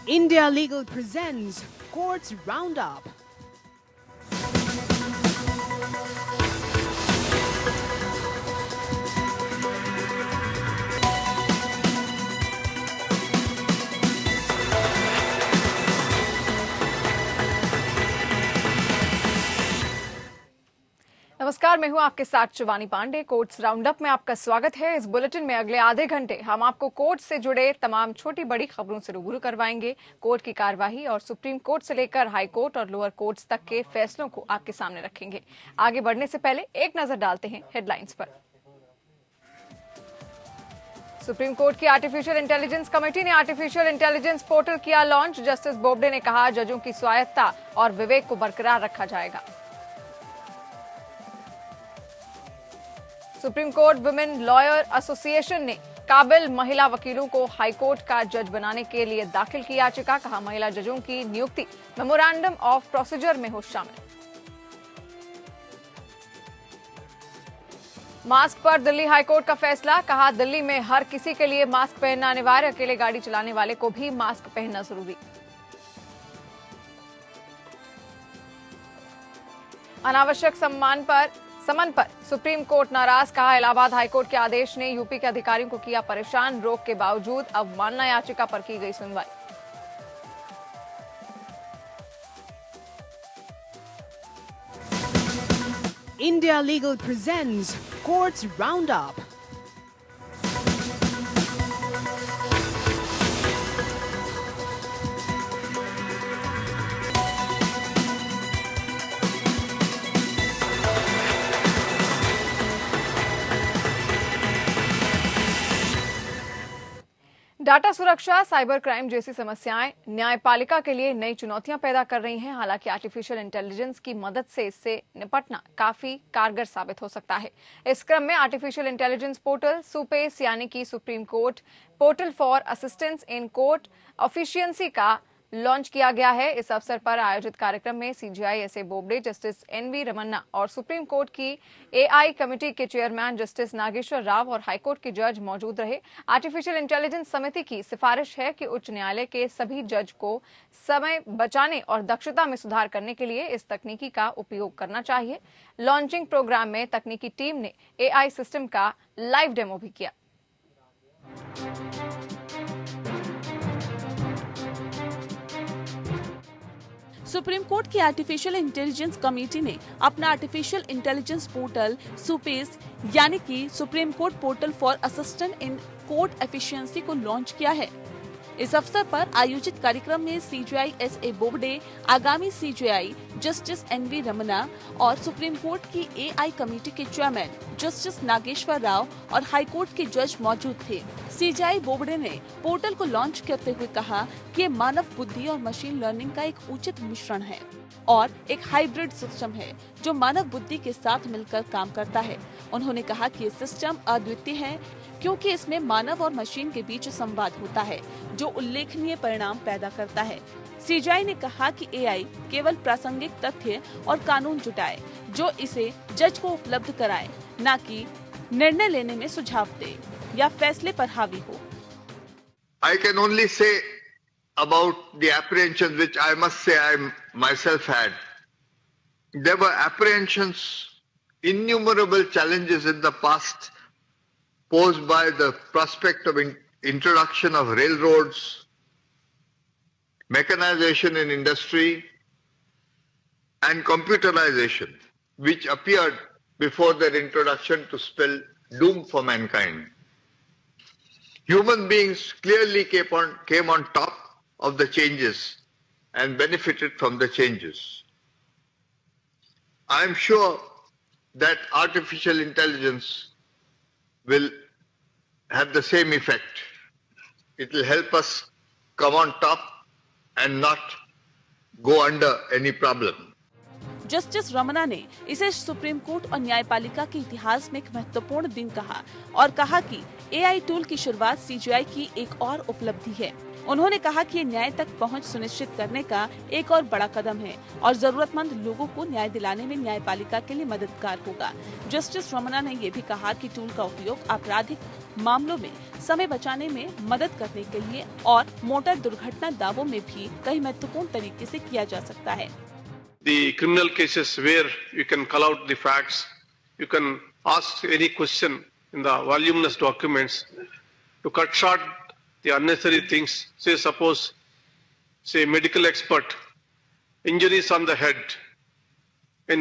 India Legal presents Courts Roundup. नमस्कार, मैं हूं आपके साथ शिवानी पांडे। कोर्ट्स राउंडअप में आपका स्वागत है। इस बुलेटिन में अगले आधे घंटे हम आपको कोर्ट से जुड़े तमाम छोटी बड़ी खबरों से रूबरू करवाएंगे। कोर्ट की कार्यवाही और सुप्रीम कोर्ट से लेकर हाई कोर्ट और लोअर कोर्ट्स तक के फैसलों को आपके सामने रखेंगे। आगे बढ़ने से पहले एक नजर डालते हैं हेडलाइंस पर। सुप्रीम कोर्ट की आर्टिफिशियल इंटेलिजेंस कमेटी ने आर्टिफिशियल इंटेलिजेंस पोर्टल किया लॉन्च। जस्टिस बोबडे ने कहा, जजों की स्वायत्ता और विवेक को बरकरार रखा जाएगा। Supreme court women lawyer association ने काबिल महिला वकीलों को हाईकोर्ट का जज बनाने के लिए दाखिल की याचिका। कहा, महिला जजों की नियुक्ति मेमोरेंडम ऑफ प्रोसीजर में हो शामिल। मास्क पर दिल्ली हाईकोर्ट का फैसला। कहा, दिल्ली में हर किसी के लिए मास्क पहनना अनिवार्य। अकेले गाड़ी चलाने वाले को भी मास्क पहनना जरूरी। अनावश्यक समन पर सुप्रीम कोर्ट नाराज। कहा, इलाहाबाद हाईकोर्ट के आदेश ने यूपी के अधिकारियों को किया परेशान। रोक के बावजूद अवमानना याचिका पर की गई सुनवाई। India Legal presents Courts Roundup. Data सुरक्षा, साइबर क्राइम जैसी समस्याएं न्यायपालिका के लिए नई चुनौतियां पैदा कर रही हैं। हालांकि आर्टिफिशियल इंटेलिजेंस की मदद से इससे निपटना काफी कारगर साबित हो सकता है। इस क्रम में आर्टिफिशियल इंटेलिजेंस पोर्टल सुपेस यानी कि supreme court portal for assistance in court efficiency का लॉन्च किया गया है। इस अवसर पर आयोजित कार्यक्रम में CJI SA Bobde, justice NV Ramana और सुप्रीम कोर्ट की एआई कमेटी के चेयरमैन जस्टिस नागेश्वर राव और हाईकोर्ट के जज मौजूद रहे। आर्टिफिशियल इंटेलिजेंस समिति की सिफारिश है कि उच्च न्यायालय के सभी जज को समय बचाने और दक्षता में सुधार करने के लिए इस तकनीकी का उपयोग करना चाहिए। लॉन्चिंग प्रोग्राम में तकनीकी टीम ने एआई सिस्टम का लाइव डेमो भी किया। सुप्रीम कोर्ट की आर्टिफिशियल इंटेलिजेंस कमेटी ने अपना आर्टिफिशियल इंटेलिजेंस पोर्टल सुपेस यानी कि supreme court portal for assistant in court efficiency को लॉन्च किया है। इस अवसर पर आयोजित कार्यक्रम में सीजेआई एसए बोबडे, आगामी सीजेआई जस्टिस एनवी रमन्ना और सुप्रीम कोर्ट की एआई कमेटी के चेयरमैन जस्टिस नागेश्वर राव और हाईकोर्ट के जज मौजूद थे। सीजेआई बोबडे ने पोर्टल को लॉन्च करते हुए कहा कि ये मानव बुद्धि और मशीन लर्निंग का एक उचित मिश्रण है और एक हाइब्रिड सिस्टम है जो मानव बुद्धि के साथ मिलकर काम करता है। उन्होंने कहा कि ये सिस्टम अद्वितीय है क्योंकि इसमें मानव और मशीन के बीच संवाद होता है जो उल्लेखनीय परिणाम पैदा करता है। सीजेआई ने कहा कि एआई केवल प्रासंगिक तथ्य और कानून जुटाए जो इसे जज को उपलब्ध कराए, न कि निर्णय लेने में सुझाव दे या फैसले पर हावी हो। I can only say about the apprehensions which I must say I myself had. There were apprehensions, innumerable challenges in the past posed by the prospect of introduction of railroads, mechanization in industry and computerization, which appeared before their introduction to spell doom for mankind. Human beings clearly came on top of the changes and benefited from the changes. I am sure that artificial intelligence will have the same effect. It will help us come on top and not go under any problem. Justice Ramana ने इसे supreme court और न्यायपालिका के इतिहास में एक महत्वपूर्ण दिन कहा और कहा कि एआई टूल की शुरुआत सीजेआई की एक और उपलब्धि है। उन्होंने कहा कि ये न्याय तक पहुंच सुनिश्चित करने का एक और बड़ा कदम है और जरूरतमंद लोगों को न्याय दिलाने में न्यायपालिका के लिए मददगार होगा। जस्टिस रमन्ना ने ये भी कहा कि टूल का उपयोग आपराधिक मामलों में समय बचाने में मदद करने के लिए और मोटर दुर्घटना दावों में भी कई महत्वपूर्ण तरीके से किया जा सकता है। The criminal cases where you can call out the facts, you can ask any question in the voluminous documents to cut short the unnecessary things. Say suppose, say medical expert, injuries on the head. I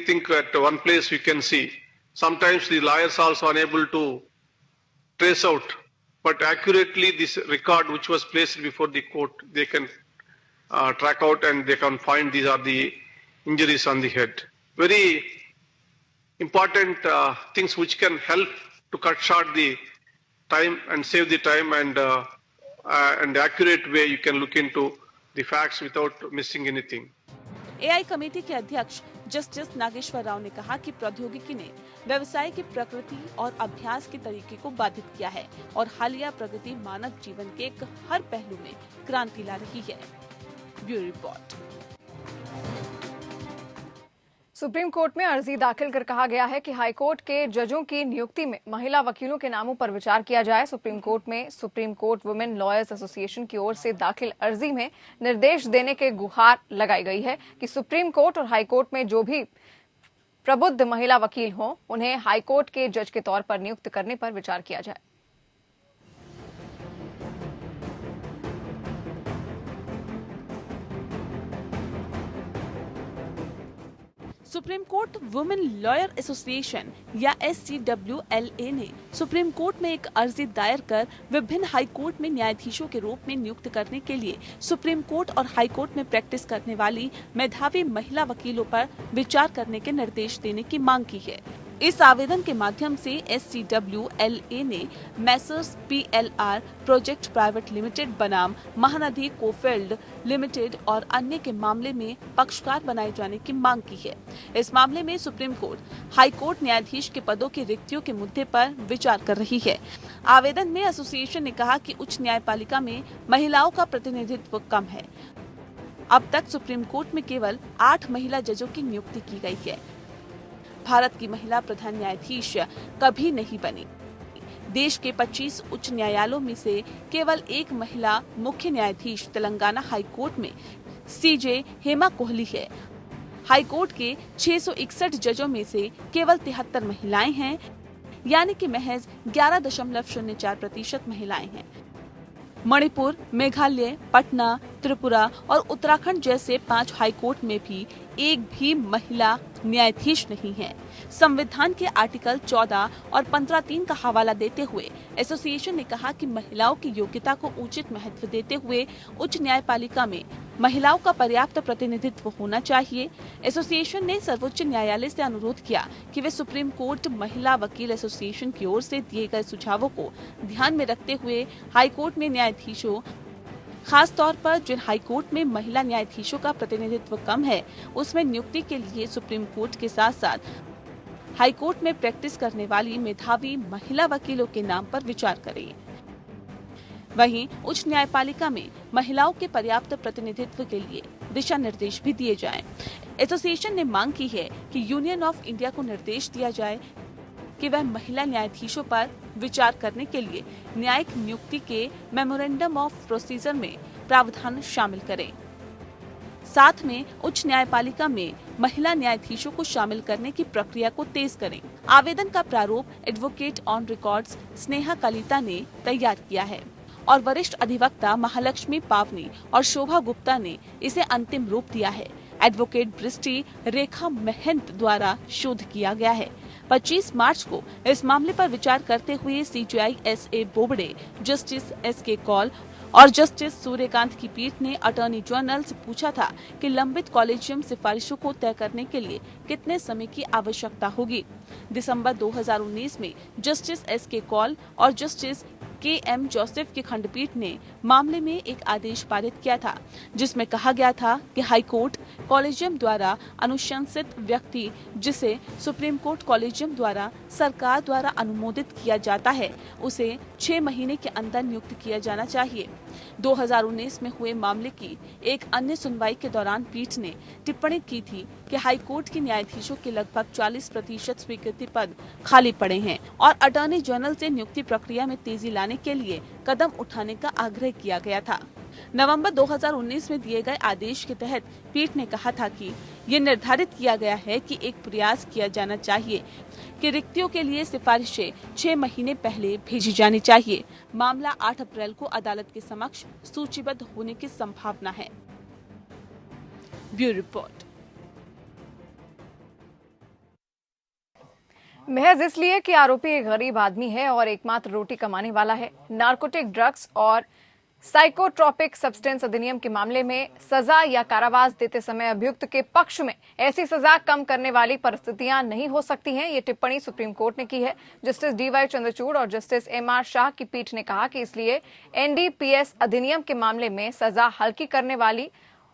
think at one place we can see sometimes the lawyers also unable to trace out, but accurately this record which was placed before the court, they can track out and they can find these are the injuries on the head. Very important things which can help to cut short the time and save the time and accurate way you can look into the facts without missing anything. AI committee के अध्यक्ष justice Nageswara Rao ने कहा कि प्रौद्योगिकी ने व्यवसाय की प्रकृति और अभ्यास के तरीके को बाधित किया है और हालिया प्रगति मानव जीवन के एक हर पहलू में क्रांति ला रही है। Bureau report. सुप्रीम कोर्ट में अर्जी दाखिल कर कहा गया है कि हाईकोर्ट के जजों की नियुक्ति में महिला वकीलों के नामों पर विचार किया जाए। सुप्रीम कोर्ट में supreme court women lawyers association की ओर से दाखिल अर्जी में निर्देश देने के गुहार लगाई गई है कि सुप्रीम कोर्ट और हाईकोर्ट में जो भी प्रबुद्ध महिला वकील हों उन्हें हाईकोर्ट के जज के तौर पर नियुक्त करने पर विचार किया जाए। Supreme court women lawyer association या SCWLA ने सुप्रीम कोर्ट में एक अर्जी दायर कर विभिन्न हाई कोर्ट में न्यायाधीशों के रूप में नियुक्त करने के लिए सुप्रीम कोर्ट और हाई कोर्ट में प्रैक्टिस करने वाली मेधावी महिला वकीलों पर विचार करने के निर्देश देने की मांग की है। इस आवेदन के माध्यम से SCWLA ने Messrs PLR project private limited बनाम महानदी कोफील्ड लिमिटेड और अन्य के मामले में पक्षकार बनाए जाने की मांग की है। इस मामले में सुप्रीम कोर्ट, हाई कोर्ट न्यायाधीश के पदों की रिक्तियों के मुद्दे पर विचार कर रही है। आवेदन में एसोसिएशन ने कहा कि उच्च न्यायपालिका में महिलाओं का प्रतिनिधित्व कम है। अब तक सुप्रीम कोर्ट में केवल 8 महिला जजों की नियुक्ति की गई है। भारत की महिला प्रधान न्यायाधीश कभी नहीं बनी। देश के 25 उच्च न्यायालयों में से केवल एक महिला मुख्य न्यायाधीश तेलंगाना हाई कोर्ट में CJ हेमा कोहली है। हाई कोर्ट के 661 जजों में से केवल 73 महिलाएं हैं, यानी कि महज 11.04% महिलाएं हैं। मणिपुर, मेघालय, पटना, त्रिपुरा और उत्तराखंड जैसे 5 हाई कोर्ट में भी एक भी महिला न्यायाधीश नहीं है। संविधान के आर्टिकल 14 और 15(3) का हवाला देते हुए एसोसिएशन ने कहा कि महिलाओं की योग्यता को उचित महत्व देते हुए उच्च न्यायपालिका में महिलाओं का पर्याप्त प्रतिनिधित्व होना चाहिए। एसोसिएशन ने सर्वोच्च न्यायालय से अनुरोध किया कि वे सुप्रीम कोर्ट महिला वकील एसोसिएशन की ओर से दिए गए सुझावों को ध्यान में रखते हुए हाई कोर्ट में न्यायाधीशों, खास तौर पर जिन हाई कोर्ट में महिला न्यायाधीशों का प्रतिनिधित्व कम है, उसमें नियुक्ति के लिए सुप्रीम कोर्ट के साथ साथ हाई कोर्ट में प्रैक्टिस करने वाली मेधावी महिला वकीलों के नाम पर विचार करें। वहीं उच्च न्यायपालिका में महिलाओं के पर्याप्त प्रतिनिधित्व के लिए दिशा निर्देश भी दिए जाएं। एसोसिएशन ने मांग की है कि यूनियन ऑफ इंडिया को निर्देश दिया जाए कि वह महिला न्यायाधीशों पर विचार करने के लिए न्यायिक नियुक्ति के मेमोरेंडम ऑफ प्रोसीजर में प्रावधान शामिल करें। साथ में उच्च न्यायपालिका में महिला न्यायाधीशों को शामिल करने की प्रक्रिया को तेज करें। आवेदन का प्रारूप advocate on records Sneha Kalita ने तैयार किया है और वरिष्ठ अधिवक्ता महालक्ष्मी पावनी और शोभा गुप्ता ने इसे अंतिम रूप दिया है। एडवोकेट बृष्टि रेखा महंत द्वारा शोध किया गया है। 25 मार्च को इस मामले पर विचार करते हुए CJI SA Bobde, justice SK Kaul और जस्टिस सूर्यकांत की पीठ ने अटॉर्नी जनरल से पूछा था कि लंबित कॉलेजियम सिफारिशों को तय करने के लिए कितने समय की आवश्यकता होगी। दिसंबर 2019 में जस्टिस SK कौल और जस्टिस KM जोसेफ की खंडपीठ ने मामले में एक आदेश पारित किया था, जिसमें कहा गया था कि हाई कोर्ट कॉलेजियम द्वारा अनुशंसित व्यक्ति, जिसे सुप्रीम कोर्ट कॉलेजियम द्वारा सरकार द्वारा अनुमोदित किया जाता है, उसे 6 महीने के अंदर नियुक्त किया जाना चाहिए। 2019 में हुए मामले की एक अन्य सुनवाई के दौरान पीठ ने टिप्पणी की थी कि हाईकोर्ट के न्यायाधीशों के लगभग 40% स्वीकृति पद खाली पड़े हैं और अटॉर्नी जनरल से नियुक्ति प्रक्रिया में तेजी लाने के लिए कदम उठाने का आग्रह किया गया था। नवंबर 2019 में दिए गए आदेश के तहत पीठ ने कहा था कि ये निर्धारित किया गया है कि एक प्रयास किया जाना चाहिए कि रिक्तियों के लिए सिफारिशें 6 महीने पहले भेजी जानी चाहिए। मामला 8 अप्रैल को अदालत के समक्ष सूचीबद्ध होने की संभावना है। Bureau report. महज इसलिए कि आरोपी एक गरीब आदमी है और एकमात्र रोटी कमाने वाला है, नार्कोटिक ड्रग्स और साइकोट्रोपिक सब्सटेंस अधिनियम के मामले में सजा या कारावास देते समय अभियुक्त के पक्ष में ऐसी सजा कम करने वाली परिस्थितियां नहीं हो सकती हैं। ये टिप्पणी सुप्रीम कोर्ट ने की है। जस्टिस DY चंद्रचूड़ और जस्टिस MR शाह की पीठ ने कहा कि इसलिए NDPS अधिनियम के मामले में सजा हल्की करने वाली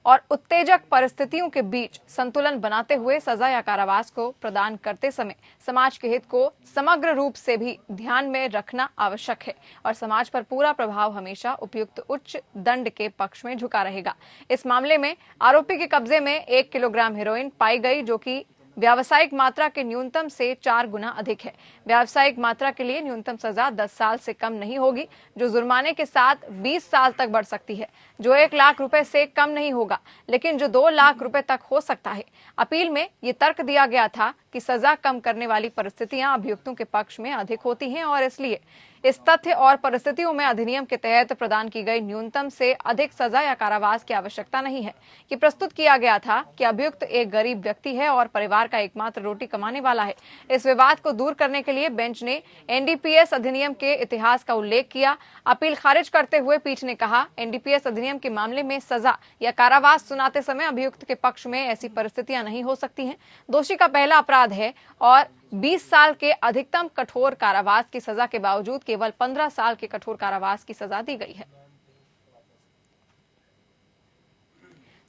और उत्तेजक परिस्थितियों के बीच संतुलन बनाते हुए सजा या कारावास को प्रदान करते समय समाज के हित को समग्र रूप से भी ध्यान में रखना आवश्यक है और समाज पर पूरा प्रभाव हमेशा उपयुक्त उच्च दंड के पक्ष में झुका रहेगा। इस मामले में आरोपी के कब्जे में 1 किलोग्राम हेरोइन पाई गई, जो कि व्यावसायिक मात्रा के न्यूनतम से 4 गुना अधिक है। व्यावसायिक मात्रा के लिए न्यूनतम सजा 10 साल से कम नहीं होगी, जो जुर्माने के साथ 20 साल तक बढ़ सकती है, जो 1 लाख रुपए से कम नहीं होगा, लेकिन जो 2 लाख रुपए तक हो सकता है। अपील में ये तर्क दिया गया था कि सजा कम करने वाली परिस्थितियां अभियुक्तों के पक्ष में अधिक होती हैं और इसलिए इस तथ्य और परिस्थितियों में अधिनियम के तहत प्रदान की गई न्यूनतम से अधिक सजा या कारावास की आवश्यकता नहीं है। कि प्रस्तुत किया गया था कि अभियुक्त एक गरीब व्यक्ति है और परिवार का एकमात्र रोटी कमाने वाला है। इस विवाद को दूर करने के लिए बेंच ने NDPS अधिनियम के इतिहास का उल्लेख किया। अपील खारिज करते हुए पीठ ने कहा, NDPS अधिनियम के मामले में सजा या कारावास सुनाते समय अभियुक्त के पक्ष में ऐसी परिस्थितियां नहीं हो सकती हैं। दोषी का पहला अपराध है और 20 साल के अधिकतम कठोर कारावास की सजा के बावजूद केवल 15 साल के कठोर कारावास की सजा दी गई है।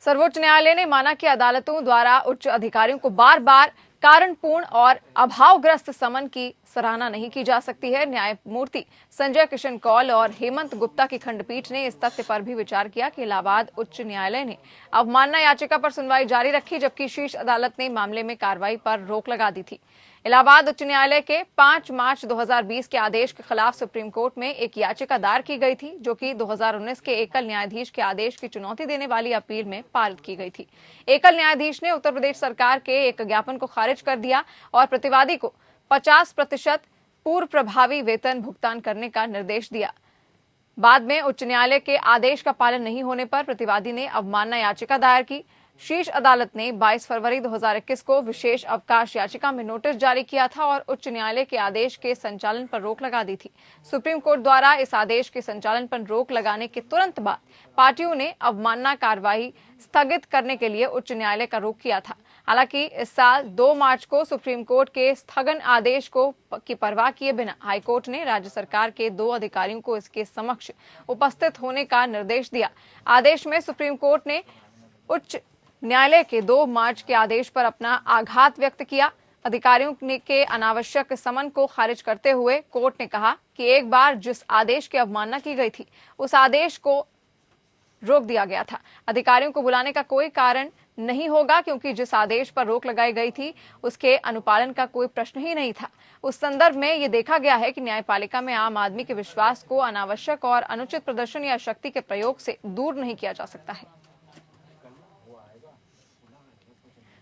सर्वोच्च न्यायालय ने माना कि अदालतों द्वारा उच्च अधिकारियों को बार बार कारणपूर्ण और अभावग्रस्त समन की सराहना नहीं की जा सकती है। न्यायमूर्ति संजय किशन कौल और हेमंत गुप्ता की खंडपीठ ने इस तथ्य पर भी विचार किया कि इलाहाबाद उच्च न्यायालय ने अवमानना याचिका पर सुनवाई जारी रखी, जबकि शीर्ष अदालत ने मामले में कार्रवाई पर रोक लगा दी थी। इलाहाबाद उच्च न्यायालय के 5 मार्च 2020 के आदेश के खिलाफ सुप्रीम कोर्ट में एक याचिका दायर की गई थी, जो कि 2019 के एकल न्यायाधीश के आदेश की चुनौती देने वाली अपील में पारित की गई थी। एकल न्यायाधीश ने उत्तर प्रदेश सरकार के एक ज्ञापन को खारिज कर दिया और प्रतिवादी को 50% पूर्व प्रभावी वेतन भुगतान करने का निर्देश दिया। बाद में उच्च न्यायालय के आदेश का पालन नहीं होने पर प्रतिवादी ने अवमानना याचिका दायर की। शीर्ष अदालत ने 22 फरवरी 2021 को विशेष अवकाश याचिका में नोटिस जारी किया था और उच्च न्यायालय के आदेश के संचालन पर रोक लगा दी थी। सुप्रीम कोर्ट द्वारा इस आदेश के संचालन पर रोक लगाने के तुरंत बाद पार्टियों ने अवमानना कार्रवाई स्थगित करने के लिए उच्च न्यायालय का रुख किया था। हालांकि इस साल 2 मार्च को सुप्रीम कोर्ट के स्थगन आदेश की परवाह किए बिना हाईकोर्ट ने राज्य सरकार के 2 अधिकारियों को इसके समक्ष उपस्थित होने का निर्देश दिया। आदेश में सुप्रीम कोर्ट ने उच्च न्यायालय के 2 मार्च के आदेश पर अपना आघात व्यक्त किया। अधिकारियों के अनावश्यक समन को खारिज करते हुए कोर्ट ने कहा कि एक बार जिस आदेश की अवमानना की गई थी, उस आदेश को रोक दिया गया था। अधिकारियों को बुलाने का कोई कारण नहीं होगा, क्योंकि जिस आदेश पर रोक लगाई गई थी उसके अनुपालन का कोई प्रश्न ही नहीं था। उस संदर्भ में ये देखा गया है कि न्यायपालिका में आम आदमी के विश्वास को अनावश्यक और अनुचित प्रदर्शन या शक्ति के प्रयोग से दूर नहीं किया जा सकता है।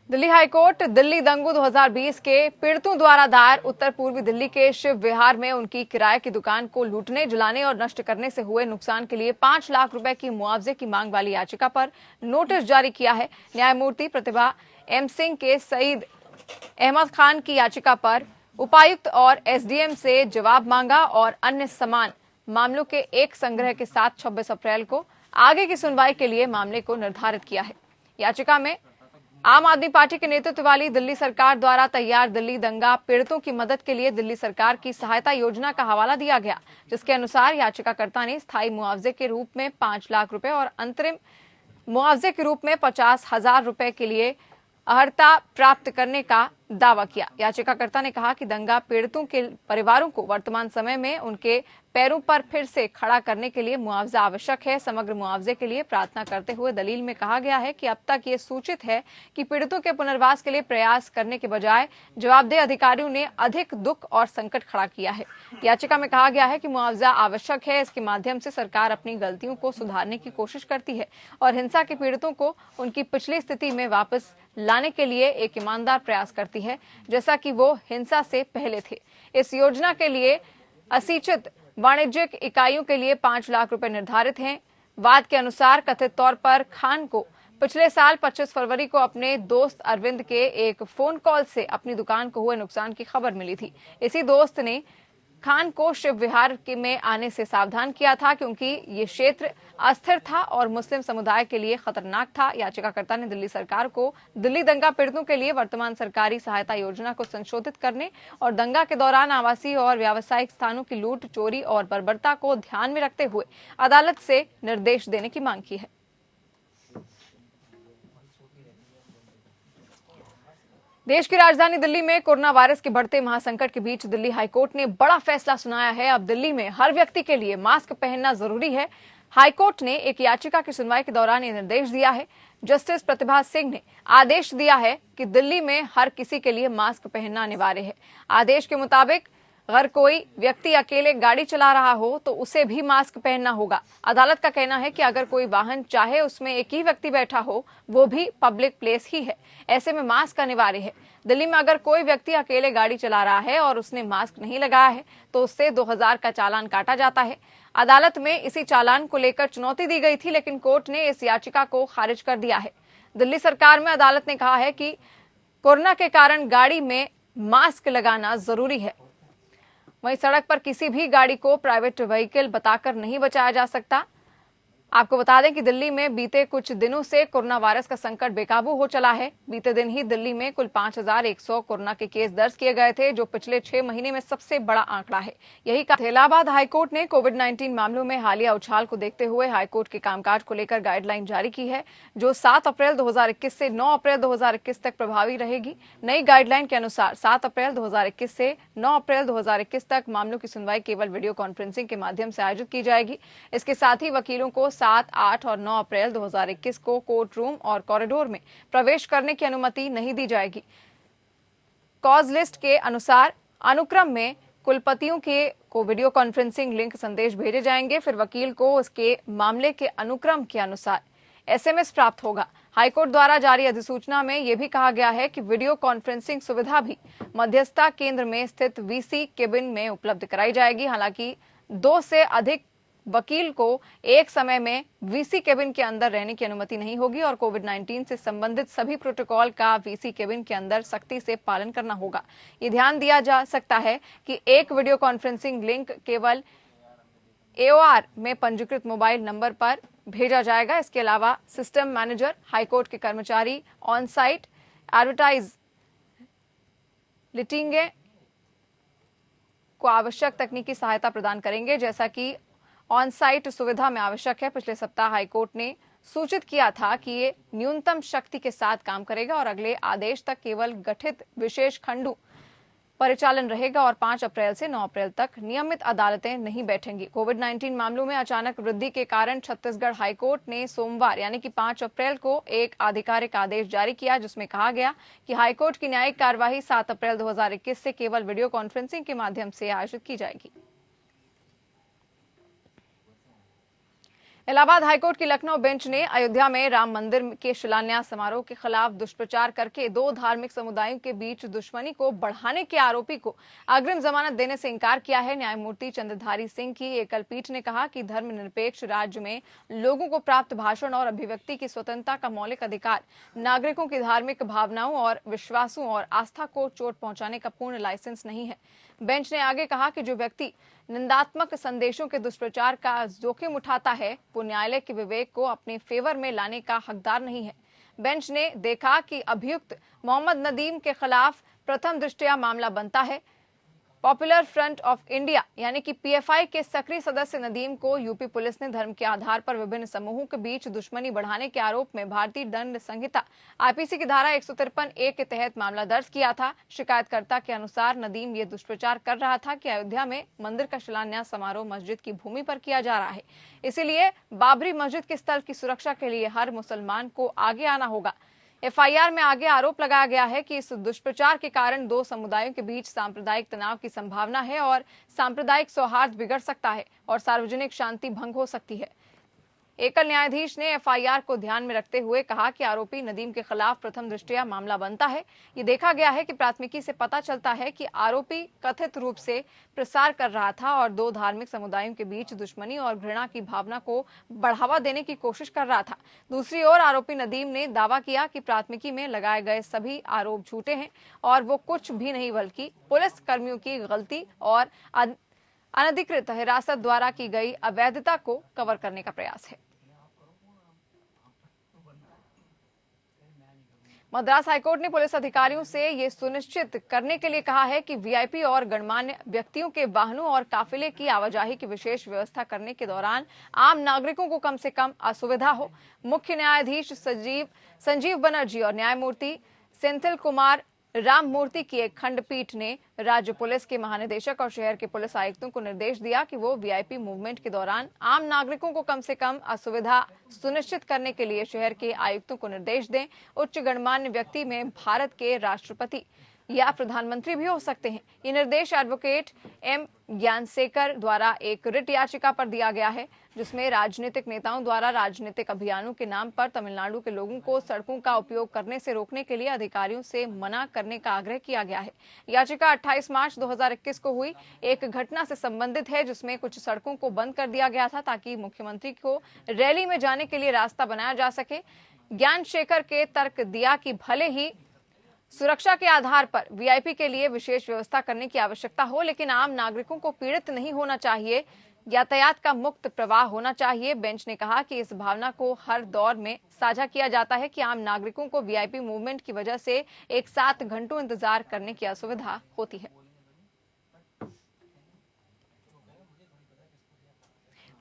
दिल्ली हाईकोर्ट दिल्ली दंगों 2020 के पीड़ितों द्वारा दायर उत्तर पूर्वी दिल्ली के शिव विहार में उनकी किराए की दुकान को लूटने, जलाने और नष्ट करने से हुए नुकसान के लिए 5 लाख रुपए की मुआवजे की मांग वाली याचिका पर नोटिस जारी किया है। न्यायमूर्ति प्रतिभा M सिंह के सईद अहमद खान की याचिका पर उपायुक्त और SDM से जवाब मांगा और अन्य समान मामलों के एक संग्रह के साथ 26 अप्रैल को आगे की सुनवाई के लिए मामले को निर्धारित किया है। याचिका में आम आदमी पार्टी के नेतृत्व वाली दिल्ली सरकार द्वारा तैयार दिल्ली दंगा पीड़ितों की मदद के लिए दिल्ली सरकार की सहायता योजना का हवाला दिया गया, जिसके अनुसार याचिकाकर्ता ने स्थायी मुआवजे के रूप में 5 लाख रुपए और अंतरिम मुआवजे के रूप में 50,000 रुपए के लिए अर्हता प्राप्त करने का दावा किया। याचिकाकर्ता ने कहा कि दंगा पीड़ितों के परिवारों को वर्तमान समय में उनके पैरों पर फिर से खड़ा करने के लिए मुआवजा आवश्यक है। समग्र मुआवजे के लिए प्रार्थना करते हुए दलील में कहा गया है कि अब तक ये सूचित है कि पीड़ितों के पुनर्वास के लिए प्रयास करने के बजाय जवाबदेह अधिकारियों ने अधिक दुख और संकट खड़ा किया है। याचिका में कहा गया है कि मुआवजा आवश्यक है। इसके माध्यम से सरकार अपनी गलतियों को सुधारने की कोशिश करती है और हिंसा के पीड़ितों को उनकी पिछली स्थिति में वापस लाने के लिए एक ईमानदार प्रयास करती है, जैसा कि वो हिंसा से पहले थे। इस योजना के लिए असिचित वाणिज्यिक इकाइयों के लिए 5 लाख रुपए निर्धारित हैं। वाद के अनुसार कथित तौर पर खान को पिछले साल 25 फरवरी को अपने दोस्त अरविंद के एक फोन कॉल से अपनी दुकान को हुए नुकसान की खबर मिली थी। इसी दोस्त ने खान को शिव विहार में आने से सावधान किया था, क्योंकि ये क्षेत्र अस्थिर था और मुस्लिम समुदाय के लिए खतरनाक था। याचिकाकर्ता ने दिल्ली सरकार को दिल्ली दंगा पीड़ितों के लिए वर्तमान सरकारी सहायता योजना को संशोधित करने और दंगा के दौरान आवासीय और व्यावसायिक स्थानों की लूट, चोरी और बर्बरता को ध्यान में रखते हुए अदालत से निर्देश देने की मांग की है। देश की राजधानी दिल्ली में कोरोना वायरस के बढ़ते महासंकट के बीच दिल्ली हाईकोर्ट ने बड़ा फैसला सुनाया है। अब दिल्ली में हर व्यक्ति के लिए मास्क पहनना जरूरी है। हाईकोर्ट ने एक याचिका की सुनवाई के दौरान ये निर्देश दिया है। जस्टिस प्रतिभा सिंह ने आदेश दिया है कि दिल्ली में हर किसी के लिए मास्क पहनना अनिवार्य है। आदेश के मुताबिक अगर कोई व्यक्ति अकेले गाड़ी चला रहा हो तो उसे भी मास्क पहनना होगा। अदालत का कहना है कि अगर कोई वाहन चाहे उसमें एक ही व्यक्ति बैठा हो, वो भी पब्लिक प्लेस ही है, ऐसे में मास्क अनिवार्य है। दिल्ली में अगर कोई व्यक्ति अकेले गाड़ी चला रहा है और उसने मास्क नहीं लगाया है तो उससे 2000 का चालान काटा जाता है। अदालत में इसी चालान को लेकर चुनौती दी गई थी, लेकिन कोर्ट ने इस याचिका को खारिज कर दिया है। दिल्ली सरकार में अदालत ने कहा है कि कोरोना के कारण गाड़ी में मास्क लगाना जरूरी है। वहीं सड़क पर किसी भी गाड़ी को प्राइवेट व्हीकल बताकर नहीं बचाया जा सकता। आपको बता दें कि दिल्ली में बीते कुछ दिनों से कोरोना वायरस का संकट बेकाबू हो चला है। बीते दिन ही दिल्ली में कुल 5100 कोरोना के केस दर्ज किए गए थे, जो पिछले 6 महीने में सबसे बड़ा आंकड़ा है। यही इलाहाबाद हाईकोर्ट ने कोविड-19 मामलों में हालिया उछाल को देखते हुए हाईकोर्ट के कामकाज को लेकर गाइडलाइन जारी की है, जो 7 अप्रैल 2021 से 9 अप्रैल 2021 तक प्रभावी रहेगी। नई गाइडलाइन के अनुसार 7 अप्रैल 2021 से 9 अप्रैल 2021 तक मामलों की सुनवाई केवल वीडियो कॉन्फ्रेंसिंग के माध्यम से आयोजित की जाएगी। इसके साथ ही वकीलों को 7, 8 और 9 अप्रैल 2021 को कोर्ट रूम और कॉरिडोर में प्रवेश करने की अनुमति नहीं दी जाएगी। कॉज लिस्ट के अनुसार अनुक्रम में कुलपतियों को वीडियो कॉन्फ्रेंसिंग लिंक संदेश भेजे जाएंगे। फिर वकील को उसके मामले के अनुक्रम के अनुसार SMS प्राप्त होगा। हाईकोर्ट द्वारा जारी अधिसूचना में यह भी कहा गया है कि वीडियो कॉन्फ्रेंसिंग सुविधा भी मध्यस्थता केंद्र में स्थित VC केबिन में उपलब्ध कराई जाएगी। हालांकि 2 से अधिक वकील को एक समय में VC केबिन के अंदर रहने की अनुमति नहीं होगी और कोविड-19 से संबंधित सभी प्रोटोकॉल का VC केबिन के अंदर सख्ती से पालन करना होगा। ये ध्यान दिया जा सकता है कि एक वीडियो कॉन्फ्रेंसिंग लिंक केवल AOR में पंजीकृत मोबाइल नंबर पर भेजा जाएगा। इसके अलावा सिस्टम मैनेजर, हाईकोर्ट के कर्मचारी ऑन साइट एडवर्टाइज लिटिंगे को आवश्यक तकनीकी सहायता प्रदान करेंगे, जैसा कि ऑन साइट सुविधा में आवश्यक है। पिछले सप्ताह हाईकोर्ट ने सूचित किया था कि ये न्यूनतम शक्ति के साथ काम करेगा और अगले आदेश तक केवल गठित विशेष खंडों परिचालन रहेगा और 5 अप्रैल से 9 अप्रैल तक नियमित अदालतें नहीं बैठेंगी। कोविड-19 मामलों में अचानक वृद्धि के कारण छत्तीसगढ़ हाईकोर्ट ने सोमवार यानी कि 5 अप्रैल को एक आधिकारिक आदेश जारी किया, जिसमें कहा गया कि हाईकोर्ट की न्यायिक कार्यवाही 7 अप्रैल 2021 से केवल वीडियो कॉन्फ्रेंसिंग के माध्यम से आयोजित की जाएगी। इलाहाबाद हाईकोर्ट की लखनऊ बेंच ने अयोध्या में राम मंदिर के शिलान्यास समारोह के खिलाफ दुष्प्रचार करके 2 धार्मिक समुदायों के बीच दुश्मनी को बढ़ाने के आरोपी को अग्रिम जमानत देने से इनकार किया है। न्यायमूर्ति चंद्रधारी सिंह की एकल पीठ ने कहा कि धर्मनिरपेक्ष राज्य में लोगों को प्राप्त भाषण और अभिव्यक्ति की स्वतंत्रता का मौलिक अधिकार नागरिकों की धार्मिक भावनाओं और विश्वासों और आस्था को चोट पहुंचाने का पूर्ण लाइसेंस नहीं है। बेंच ने आगे कहा कि जो व्यक्ति निंदात्मक संदेशों के दुष्प्रचार का जोखिम उठाता है, वो न्यायालय के विवेक को अपने फेवर में लाने का हकदार नहीं है। बेंच ने देखा कि अभियुक्त मोहम्मद नदीम के खिलाफ प्रथम दृष्टया मामला बनता है। पॉपुलर फ्रंट ऑफ इंडिया यानी कि पीएफआई के सक्रिय सदस्य नदीम को यूपी पुलिस ने धर्म के आधार पर विभिन्न समूहों के बीच दुश्मनी बढ़ाने के आरोप में भारतीय दंड संहिता आईपीसी की धारा 153(a) के तहत मामला दर्ज किया था। शिकायतकर्ता के अनुसार नदीम ये दुष्प्रचार कर रहा था कि अयोध्या में मंदिर का शिलान्यास समारोह मस्जिद की भूमि पर किया जा रहा है, इसीलिए बाबरी मस्जिद के स्थल की सुरक्षा के लिए हर मुसलमान को आगे आना होगा। एफआईआर में आगे आरोप लगाया गया है कि इस दुष्प्रचार के कारण दो समुदायों के बीच सांप्रदायिक तनाव की संभावना है और सांप्रदायिक सौहार्द बिगड़ सकता है और सार्वजनिक शांति भंग हो सकती है। एकल न्यायाधीश ने एफआईआर को ध्यान में रखते हुए कहा कि आरोपी नदीम के खिलाफ प्रथम दृष्टया मामला बनता है। ये देखा गया है कि प्राथमिकी से पता चलता है कि आरोपी कथित रूप से प्रसार कर रहा था और दो धार्मिक समुदायों के बीच दुश्मनी और घृणा की भावना को बढ़ावा देने की कोशिश कर रहा था। दूसरी ओर आरोपी नदीम ने दावा किया कि प्राथमिकी में लगाए गए सभी आरोप झूठे हैं और वो कुछ भी नहीं बल्कि पुलिस कर्मियों की गलती और अनधिकृत हिरासत द्वारा की गई अवैधता को कवर करने का प्रयास है। मद्रास हाईकोर्ट ने पुलिस अधिकारियों से ये सुनिश्चित करने के लिए कहा है कि वीआईपी और गणमान्य व्यक्तियों के वाहनों और काफिले की आवाजाही की विशेष व्यवस्था करने के दौरान आम नागरिकों को कम से कम असुविधा हो। मुख्य न्यायाधीश संजीव बनर्जी और न्यायमूर्ति सेंथिल कुमार राममूर्ति की एक खंडपीठ ने राज्य पुलिस के महानिदेशक और शहर के पुलिस आयुक्तों को निर्देश दिया कि वो वीआईपी मूवमेंट के दौरान आम नागरिकों को कम से कम असुविधा सुनिश्चित करने के लिए शहर के आयुक्तों को निर्देश दें। उच्च गणमान्य व्यक्ति में भारत के राष्ट्रपति या प्रधानमंत्री भी हो सकते हैं। ये निर्देश एडवोकेट एम ज्ञानसेकर द्वारा एक रिट याचिका पर दिया गया है, जिसमें राजनीतिक नेताओं द्वारा राजनीतिक अभियानों के नाम पर तमिलनाडु के लोगों को सड़कों का उपयोग करने से रोकने के लिए अधिकारियों से मना करने का आग्रह किया गया है। याचिका 28 मार्च 2021 को हुई एक घटना से संबंधित है, जिसमें कुछ सड़कों को बंद कर दिया गया था ताकि मुख्यमंत्री को रैली में जाने के लिए रास्ता बनाया जा सके। ज्ञानशेखर के तर्क दिया कि भले ही सुरक्षा के आधार पर वीआईपी के लिए विशेष व्यवस्था करने की आवश्यकता हो, लेकिन आम नागरिकों को पीड़ित नहीं होना चाहिए, यातायात का मुक्त प्रवाह होना चाहिए। बेंच ने कहा कि इस भावना को हर दौर में साझा किया जाता है कि आम नागरिकों को वीआईपी मूवमेंट की वजह से एक साथ घंटों इंतजार करने की असुविधा होती है।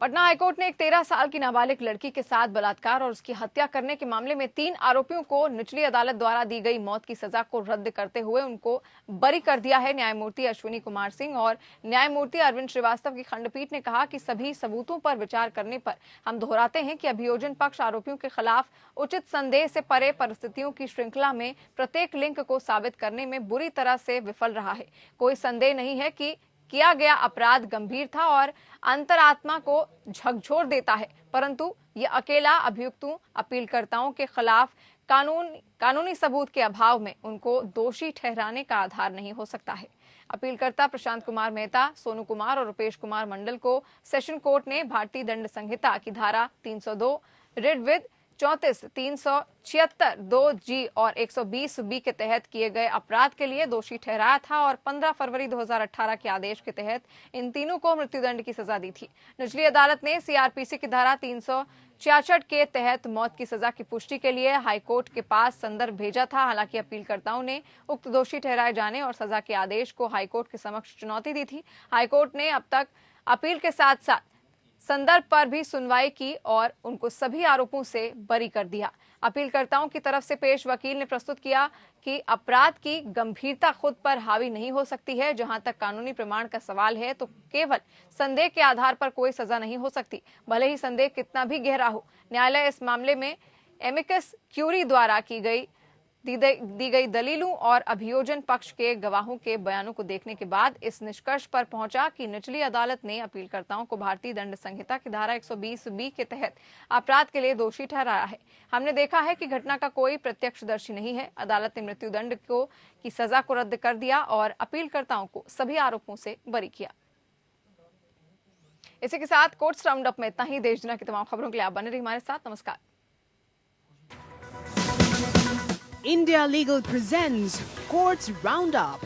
पटना हाईकोर्ट ने एक 13 साल की नाबालिग लड़की के साथ बलात्कार और उसकी हत्या करने के मामले में 3 आरोपियों को निचली अदालत द्वारा दी गई मौत की सजा को रद्द करते हुए उनको बरी कर दिया है। न्यायमूर्ति अश्विनी कुमार सिंह और न्यायमूर्ति अरविंद श्रीवास्तव की खंडपीठ ने कहा कि सभी सबूतों पर विचार करने पर हम दोहराते हैं कि अभियोजन पक्ष आरोपियों के खिलाफ उचित संदेह से परे परिस्थितियों की श्रृंखला में प्रत्येक लिंक को साबित करने में बुरी तरह से विफल रहा है। कोई संदेह नहीं है कि किया गया अपराध गंभीर था और अंतरात्मा को झकझोर देता है, परंतु ये अकेला अभियुक्तों अपीलकर्ताओं के खिलाफ कानूनी सबूत के अभाव में उनको दोषी ठहराने का आधार नहीं हो सकता है। अपीलकर्ता प्रशांत कुमार मेहता, सोनू कुमार और रूपेश कुमार मंडल को सेशन कोर्ट ने भारतीय दंड संहिता की धारा 302 रिट विद 34, 376 2G और 120B के तहत किए गए अपराध के लिए दोषी ठहराया था और 15 फरवरी 2018 के आदेश के तहत इन तीनों को मृत्युदंड की सजा दी थी। निचली अदालत ने सीआरपीसी की धारा 366 के तहत मौत की सजा की पुष्टि के लिए हाईकोर्ट के पास संदर्भ भेजा था। हालांकि अपीलकर्ताओं ने उक्त दोषी ठहराए जाने और सजा के आदेश को हाईकोर्ट के समक्ष चुनौती दी थी। हाईकोर्ट ने अब तक अपील के साथ साथ संदर्भ पर भी सुनवाई की और उनको सभी आरोपों से बरी कर दिया। अपीलकर्ताओं की तरफ से पेश वकील ने प्रस्तुत किया कि अपराध की गंभीरता खुद पर हावी नहीं हो सकती है। जहां तक कानूनी प्रमाण का सवाल है तो केवल संदेह के आधार पर कोई सजा नहीं हो सकती, भले ही संदेह कितना भी गहरा हो। न्यायालय इस मामले में एमिकस क्यूरी द्वारा दी गई दलीलों और अभियोजन पक्ष के गवाहों के बयानों को देखने के बाद इस निष्कर्ष पर पहुंचा कि निचली अदालत ने अपीलकर्ताओं को भारतीय दंड संहिता की धारा 120B के तहत अपराध के लिए दोषी ठहराया है। हमने देखा है कि घटना का कोई प्रत्यक्षदर्शी नहीं है। अदालत ने मृत्युदंड की सजा को रद्द कर दिया और अपीलकर्ताओं को सभी आरोपों से बरी किया। इसी के साथ कोर्ट्स राउंड अप में इतना ही। देश दुनिया की तमाम खबरों के लिए आप बने रहिए हमारे साथ। नमस्कार। India Legal presents Courts Roundup.